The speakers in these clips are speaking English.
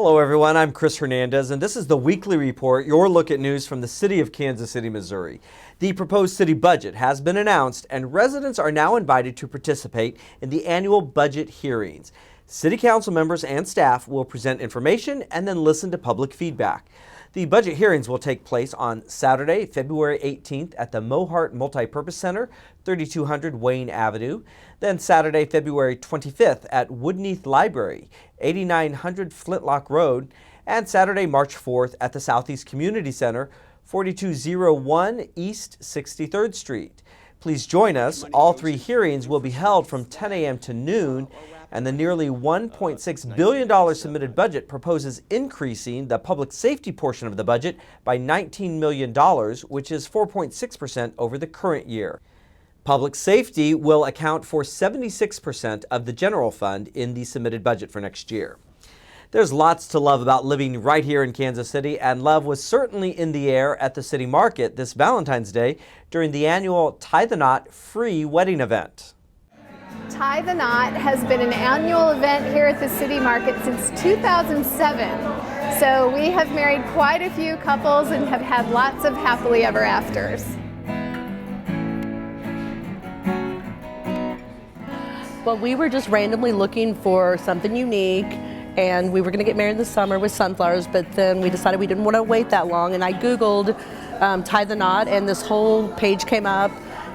Hello everyone, I'm Chris Hernandez and this is the Weekly Report, your look at news from the city of Kansas City, Missouri. The proposed city budget has been announced and residents are now invited to participate in the annual budget hearings. City council members and staff will present information and then listen to public feedback. The budget hearings will take place on Saturday, February 18th at the Mohart Multipurpose Center, 3200 Wayne Avenue. Then Saturday, February 25th at Woodneath Library, 8900 Flintlock Road. And Saturday, March 4th at the Southeast Community Center, 4201 East 63rd Street. Please join us. All three hearings will be held from 10 a.m. to noon. And the nearly $1.6 billion submitted budget proposes increasing the public safety portion of the budget by $19 million, which is 4.6% over the current year. Public safety will account for 76% of the general fund in the submitted budget for next year. There's lots to love about living right here in Kansas City, and love was certainly in the air at the city market this Valentine's Day during the annual Tie the Knot free wedding event. Tie the Knot has been an annual event here at the City Market since 2007. So we have married quite a few couples and have had lots of happily ever afters. Well, we were just randomly looking for something unique, and we were going to get married this summer with sunflowers, but then we decided we didn't want to wait that long, and I Googled Tie the Knot, and this whole page came up.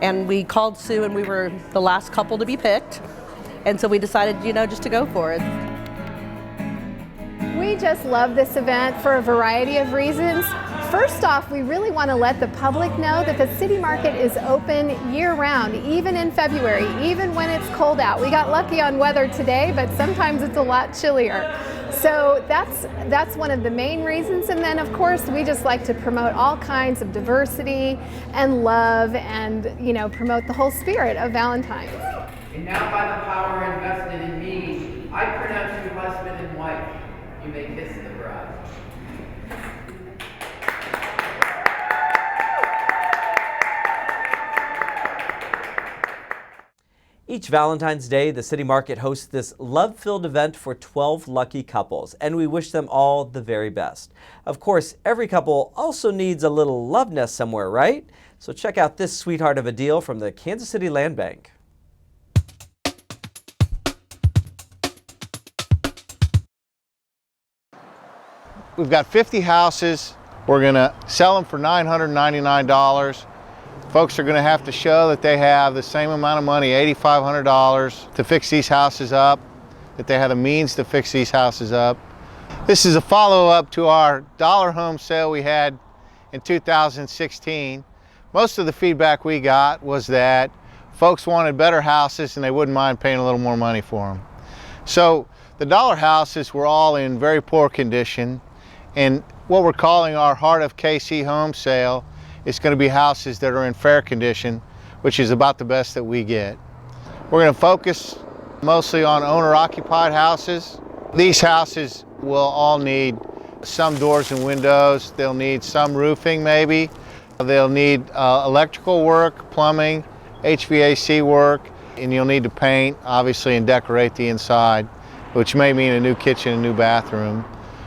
And we called Sue and we were the last couple to be picked. And so we decided, just to go for it. We just love this event for a variety of reasons. First off, we really want to let the public know that the City Market is open year-round, even in February, even when it's cold out. We got lucky on weather today, but sometimes it's a lot chillier. So that's one of the main reasons. And then, of course, we just like to promote all kinds of diversity and love and, promote the whole spirit of Valentine's. And now by the power invested in me, I pronounce you husband and wife. You may kiss the bride. Each Valentine's Day, the City Market hosts this love-filled event for 12 lucky couples, and we wish them all the very best. Of course, every couple also needs a little love nest somewhere, right? So check out this sweetheart of a deal from the Kansas City Land Bank. We've got 50 houses. We're going to sell them for $999. Folks are going to have to show that they have the same amount of money, $8,500, to fix these houses up, that they have the means to fix these houses up. This is a follow-up to our dollar home sale we had in 2016. Most of the feedback we got was that folks wanted better houses and they wouldn't mind paying a little more money for them. So the dollar houses were all in very poor condition, and what we're calling our Heart of KC home sale is going to be houses that are in fair condition, which is about the best that we get. We're going to focus mostly on owner-occupied houses. These houses will all need some doors and windows. They'll need some roofing maybe. They'll need electrical work, plumbing, HVAC work, and you'll need to paint, obviously, and decorate the inside, which may mean a new kitchen, a new bathroom.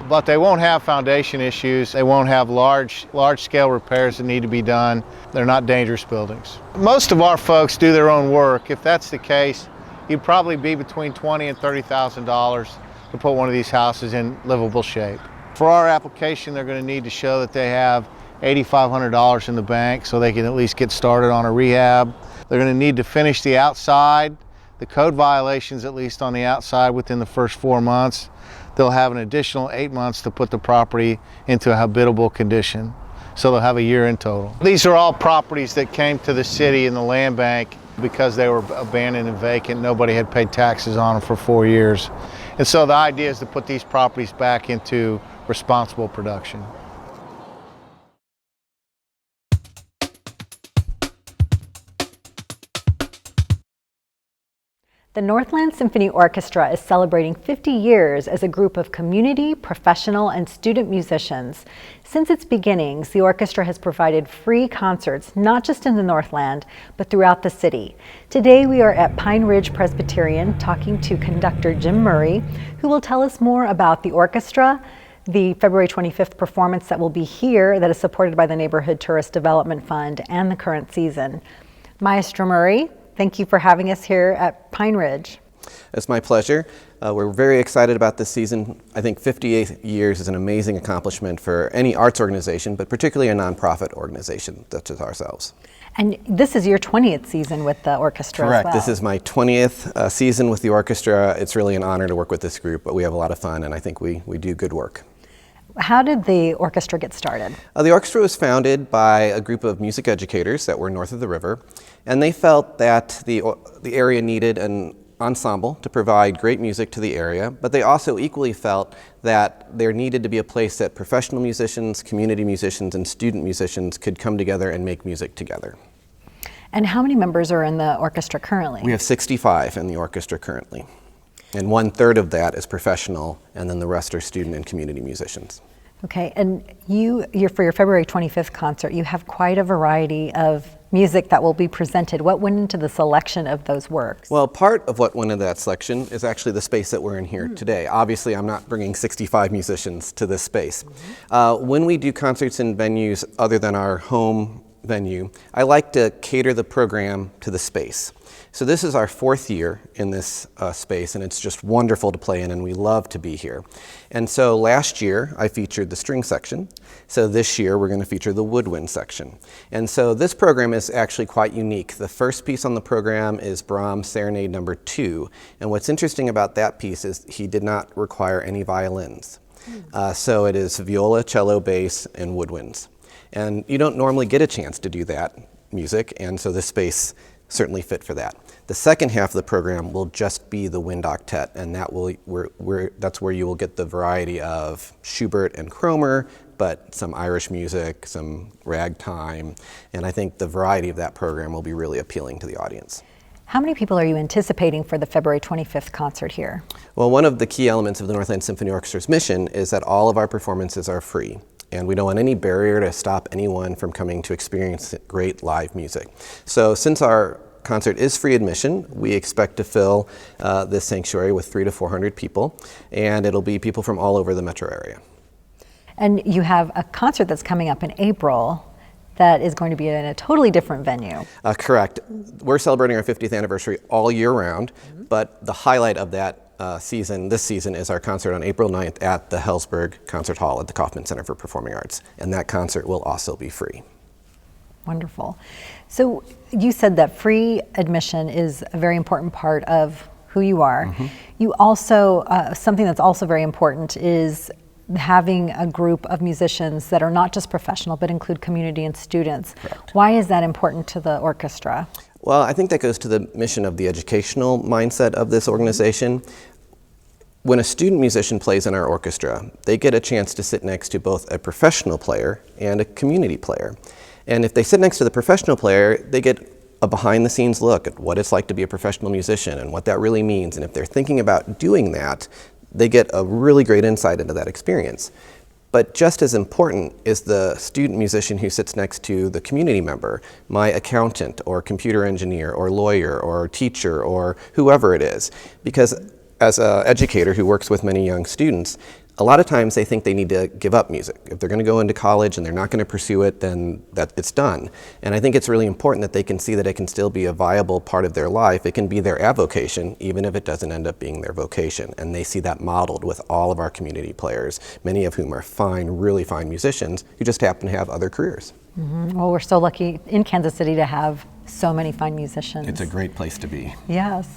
But they won't have foundation issues. They won't have large-scale repairs that need to be done. They're not dangerous buildings. Most of our folks do their own work. If that's the case, you'd probably be between $20,000 and $30,000 to put one of these houses in livable shape. For our application, they're going to need to show that they have $8,500 in the bank so they can at least get started on a rehab. They're going to need to finish the outside, the code violations at least on the outside within the first 4 months. They'll have an additional 8 months to put the property into a habitable condition. So they'll have a year in total. These are all properties that came to the city in the land bank because they were abandoned and vacant. Nobody had paid taxes on them for 4 years. And so the idea is to put these properties back into responsible production. The Northland Symphony Orchestra is celebrating 50 years as a group of community, professional, and student musicians. Since its beginnings, the orchestra has provided free concerts, not just in the Northland, but throughout the city. Today we are at Pine Ridge Presbyterian talking to conductor Jim Murray, who will tell us more about the orchestra, the February 25th performance that will be here that is supported by the Neighborhood Tourist Development Fund, and the current season. Maestro Murray, thank you for having us here at Pine Ridge. It's my pleasure. We're very excited about this season. I think 58 years is an amazing accomplishment for any arts organization, but particularly a nonprofit organization such as ourselves. And this is your 20th season with the orchestra. Correct. As well. This is my 20th season with the orchestra. It's really an honor to work with this group, but we have a lot of fun, and I think we do good work. How did the orchestra get started? The orchestra was founded by a group of music educators that were north of the river, and they felt that the area needed an ensemble to provide great music to the area, but they also equally felt that there needed to be a place that professional musicians, community musicians, and student musicians could come together and make music together. And how many members are in the orchestra currently? We have 65 in the orchestra currently. And 1/3 of that is professional, and then the rest are student and community musicians. Okay, and for your February 25th concert, you have quite a variety of music that will be presented. What went into the selection of those works? Well, part of what went into that selection is actually the space that we're in here today. Obviously, I'm not bringing 65 musicians to this space. When we do concerts in venues other than our home venue, I like to cater the program to the space. So this is our 4th year in this space, and it's just wonderful to play in, and we love to be here. And so last year I featured the string section. So this year we're going to feature the woodwind section. And so this program is actually quite unique. The first piece on the program is Brahms' Serenade No. 2. And what's interesting about that piece is he did not require any violins. So it is viola, cello, bass, and woodwinds. And you don't normally get a chance to do that music, and so this space certainly fit for that. The second half of the program will just be the wind octet, and that's where you will get the variety of Schubert and Cromer, but some Irish music, some ragtime, and I think the variety of that program will be really appealing to the audience. How many people are you anticipating for the February 25th concert here? Well, one of the key elements of the Northland Symphony Orchestra's mission is that all of our performances are free. And we don't want any barrier to stop anyone from coming to experience great live music. So since our concert is free admission, we expect to fill this sanctuary with 300 to 400 people, and it'll be people from all over the metro area. And you have a concert that's coming up in April that is going to be in a totally different venue. Correct. We're celebrating our 50th anniversary all year round, but the highlight of that this season is our concert on April 9th at the Hellsberg Concert Hall at the Kaufman Center for Performing Arts, and that concert will also be free. Wonderful. So you said that free admission is a very important part of who you are. You also, something that's also very important is having a group of musicians that are not just professional but include community and students. Correct. Why is that important to the orchestra? Well, I think that goes to the mission of the educational mindset of this organization. When a student musician plays in our orchestra, they get a chance to sit next to both a professional player and a community player. And if they sit next to the professional player, they get a behind-the-scenes look at what it's like to be a professional musician and what that really means. And if they're thinking about doing that, they get a really great insight into that experience. But just as important is the student musician who sits next to the community member, my accountant or computer engineer or lawyer or teacher or whoever it is. Because as an educator who works with many young students, a lot of times they think they need to give up music. If they're going to go into college and they're not going to pursue it, then it's done. And I think it's really important that they can see that it can still be a viable part of their life. It can be their avocation, even if it doesn't end up being their vocation. And they see that modeled with all of our community players, many of whom are fine, really fine musicians who just happen to have other careers. Well, we're so lucky in Kansas City to have so many fine musicians. It's a great place to be. Yes.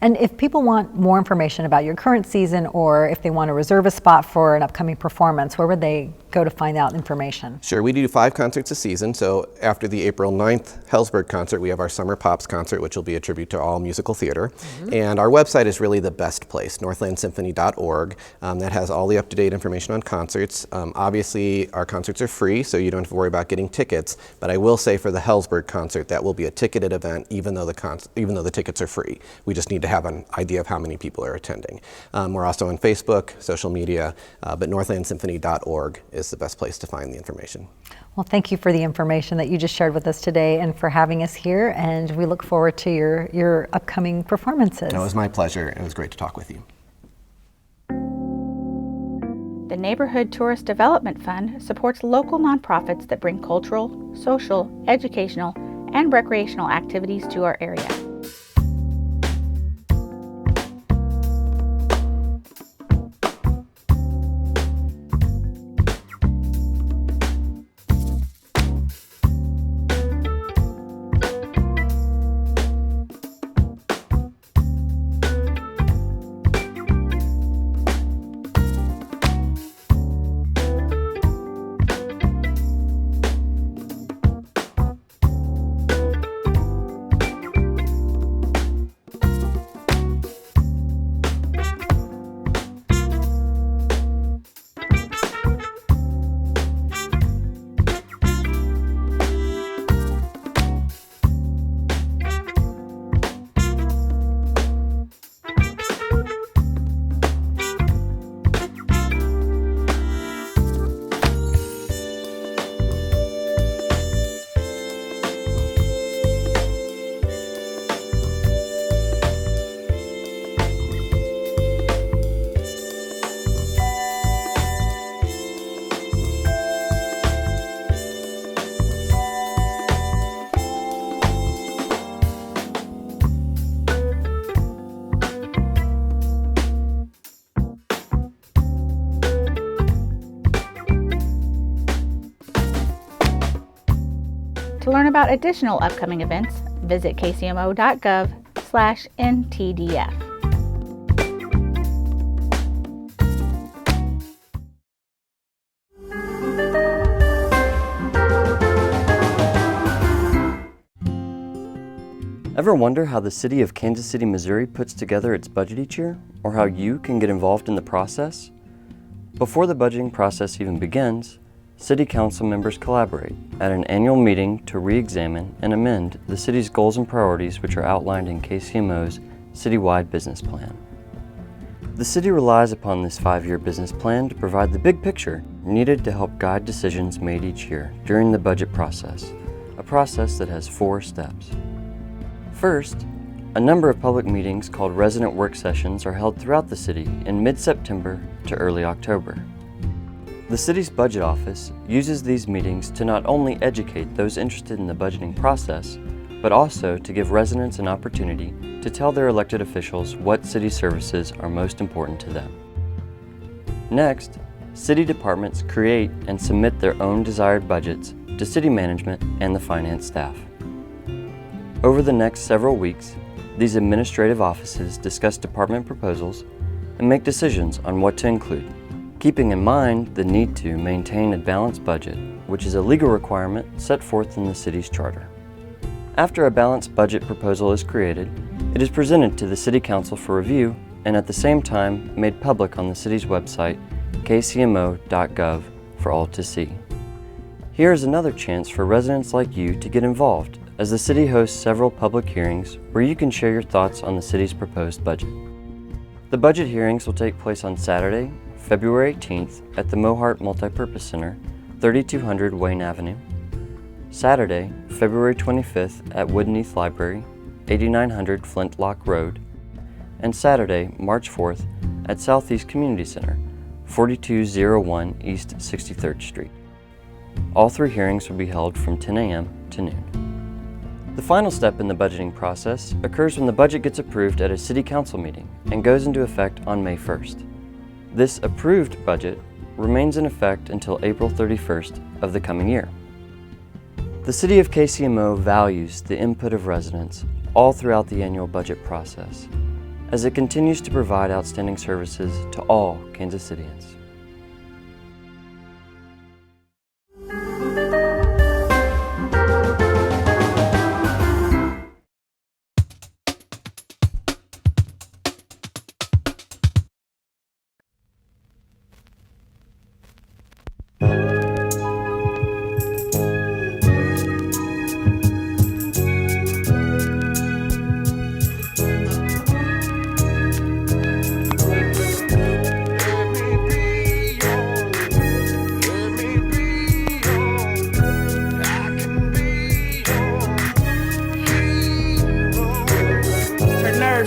And if people want more information about your current season, or if they want to reserve a spot for an upcoming performance, where would they go to find out information? Sure, we do 5 concerts a season. So after the April 9th Hellsberg concert, we have our Summer Pops concert, which will be a tribute to all musical theater. And our website is really the best place, northlandsymphony.org. That has all the up-to-date information on concerts. Obviously, our concerts are free, so you don't have to worry about getting tickets. But I will say for the Hellsberg concert, that will be a ticketed event, even though the tickets are free. We just need to have an idea of how many people are attending. We're also on Facebook, social media, but northlandsymphony.org is the best place to find the information. Well, thank you for the information that you just shared with us today and for having us here, and we look forward to your upcoming performances. It was my pleasure. It was great to talk with you. The Neighborhood Tourist Development Fund supports local nonprofits that bring cultural, social, educational, and recreational activities to our area. To learn about additional upcoming events, visit kcmo.gov/ntdf. Ever wonder how the city of Kansas City, Missouri puts together its budget each year, or how you can get involved in the process? Before the budgeting process even begins, City Council members collaborate at an annual meeting to re-examine and amend the city's goals and priorities, which are outlined in KCMO's citywide business plan. The city relies upon this 5-year business plan to provide the big picture needed to help guide decisions made each year during the budget process, a process that has 4 steps. First, a number of public meetings called resident work sessions are held throughout the city in mid-September to early October. The city's budget office uses these meetings to not only educate those interested in the budgeting process, but also to give residents an opportunity to tell their elected officials what city services are most important to them. Next, city departments create and submit their own desired budgets to city management and the finance staff. Over the next several weeks, these administrative offices discuss department proposals and make decisions on what to include, keeping in mind the need to maintain a balanced budget, which is a legal requirement set forth in the city's charter. After a balanced budget proposal is created, it is presented to the City Council for review and at the same time made public on the city's website, kcmo.gov, for all to see. Here is another chance for residents like you to get involved, as the city hosts several public hearings where you can share your thoughts on the city's proposed budget. The budget hearings will take place on Saturday, February 18th at the Mohart Multipurpose Center, 3200 Wayne Avenue, Saturday, February 25th at Woodeneath Library, 8900 Flintlock Road, and Saturday, March 4th at Southeast Community Center, 4201 East 63rd Street. All 3 hearings will be held from 10 a.m. to noon. The final step in the budgeting process occurs when the budget gets approved at a City Council meeting and goes into effect on May 1st. This approved budget remains in effect until April 31st of the coming year. The City of KCMO values the input of residents all throughout the annual budget process, as it continues to provide outstanding services to all Kansas Cityans.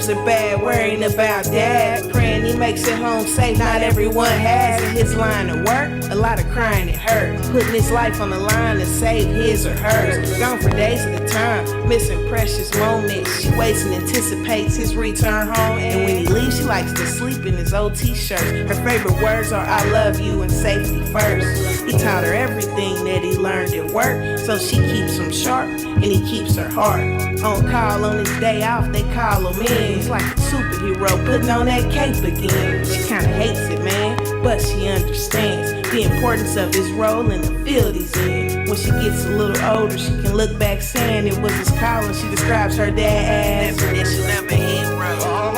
nerves are bad, worrying about dad. Praying he makes it home safe, not everyone has. In his line of work, a lot of crying and hurt. Putting his life on the line to save his or hers. Gone for days at a time, missing precious moments. She waits and anticipates his return home. And when he leaves, she likes to sleep in his old t-shirts. Her favorite words are I love you and safety first. He taught her everything that he learned at work, so she keeps him sharp and he keeps her heart. On call on his day off, they call him in. He's like a superhero putting on that cape again. She kinda hates it, man, but she understands the importance of his role in the field he's in. When she gets a little older, she can look back saying it was his calling. She describes her dad as definition of a hero. Call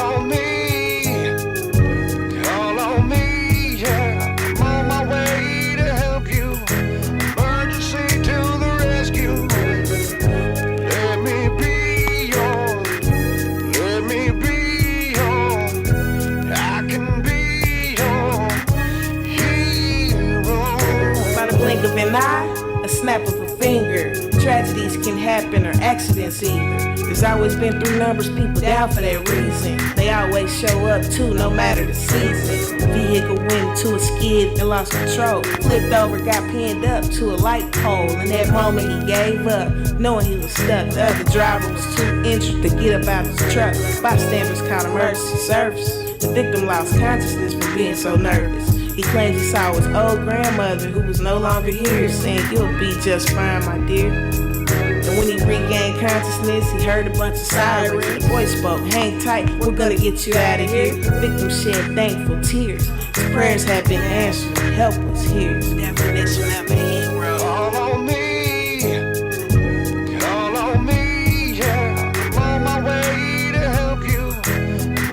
on me, yeah. I'm on my way to help you. Emergency to the rescue. Let me be your, I can be your hero. By the blink of an eye, a snap of a finger. Tragedies can happen or accidents either. There's always been through numbers, people down for that reason. They always show up too, no matter the season. Vehicle went into a skid and lost control. Flipped over, got pinned up to a light pole. In that moment he gave up, knowing he was stuck. The other driver was too injured to get up out of his truck. Bystanders called emergency service. The victim lost consciousness from being so nervous. He claims he saw his old grandmother who was no longer here, saying, "You'll be just fine, my dear." And when he regained consciousness, he heard a bunch of sirens. The voice spoke, "Hang tight, we're gonna get you out of here." Victim shed thankful tears. His prayers have been answered. Help us here. Definition of a hero. Call on me, yeah. I'm on my way to help you.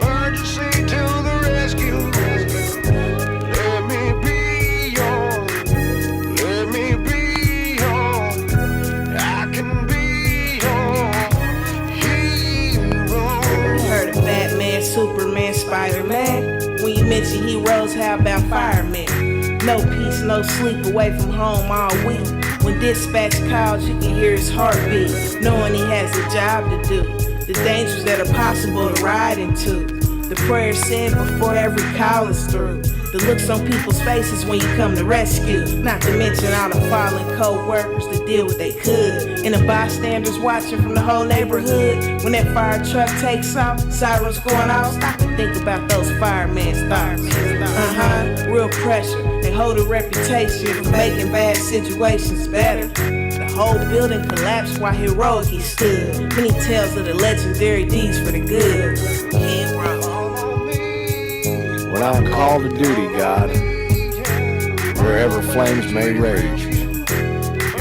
Emergency to the rescue. Let me be your, I can be your hero. You heard of Batman, Superman, Spider-Man? When you mention heroes, how about firemen? No peace, no sleep, away from home all week. When dispatch calls, you can hear his heartbeat, knowing he has a job to do. The dangers that are possible to ride into. The prayers said before every call is through. The looks on people's faces when you come to rescue. Not to mention all the fallen co-workers that did what they could. And the bystanders watching from the whole neighborhood. When that fire truck takes off, sirens going off, stop and think about those firemen's thoughts. Real pressure. They hold a reputation for making bad situations better. The whole building collapsed while heroic he stood. Many tales of the legendary deeds for the good. Hero. When I'm called to duty, God, wherever flames may rage,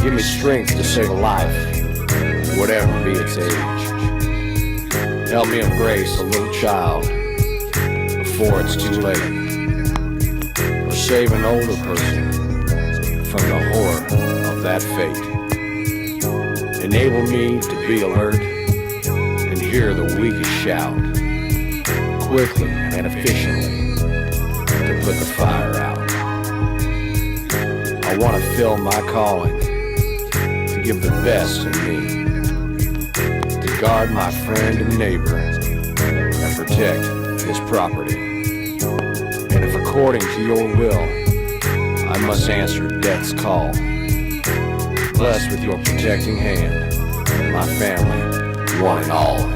give me strength to save a life, whatever be its age. Help me embrace a little child before it's too late, or save an older person from the horror of that fate. Enable me to be alert and hear the weakest shout, quickly and efficiently, to put the fire out. I want to fill my calling to give the best in me, to guard my friend and neighbor and protect his property. And if according to your will, I must answer death's call, bless with your protecting hand my family, one and all.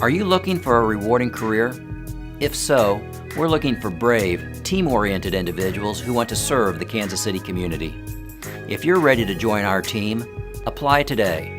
Are you looking for a rewarding career? If so, we're looking for brave, team-oriented individuals who want to serve the Kansas City community. If you're ready to join our team, apply today.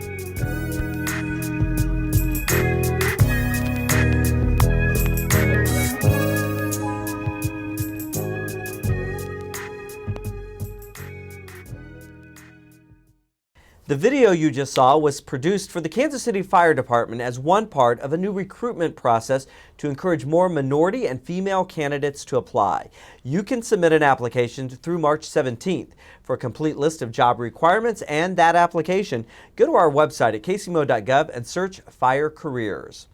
The video you just saw was produced for the Kansas City Fire Department as one part of a new recruitment process to encourage more minority and female candidates to apply. You can submit an application through March 17th. For a complete list of job requirements and that application, go to our website at kcmo.gov and search Fire Careers.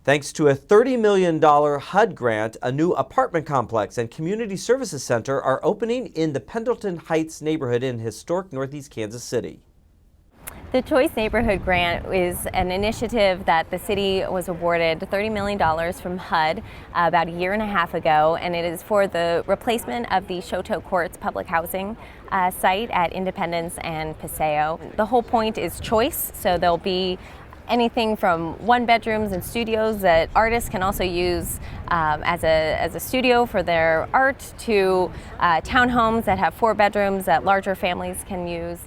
Thanks to a $30 million HUD grant, a new apartment complex and community services center are opening in the Pendleton Heights neighborhood in historic Northeast Kansas City. The Choice Neighborhood Grant is an initiative that the city was awarded $30 million from HUD about a year and a half ago, and it is for the replacement of the Choteau Courts public housing site at Independence and Paseo. The whole point is choice, so there'll be anything from one-bedrooms and studios that artists can also use as a studio for their art to townhomes that have 4 bedrooms that larger families can use.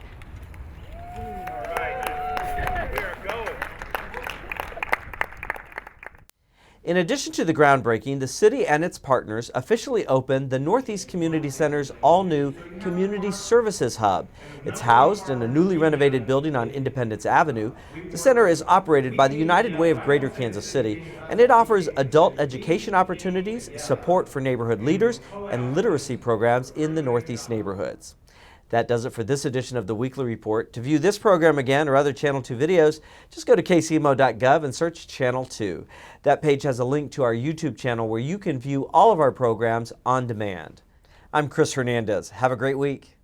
In addition to the groundbreaking, the city and its partners officially opened the Northeast Community Center's all-new Community Services Hub. It's housed in a newly renovated building on Independence Avenue. The center is operated by the United Way of Greater Kansas City, and it offers adult education opportunities, support for neighborhood leaders, and literacy programs in the Northeast neighborhoods. That does it for this edition of the Weekly Report. To view this program again or other Channel 2 videos, just go to kcmo.gov and search Channel 2. That page has a link to our YouTube channel where you can view all of our programs on demand. I'm Chris Hernandez. Have a great week.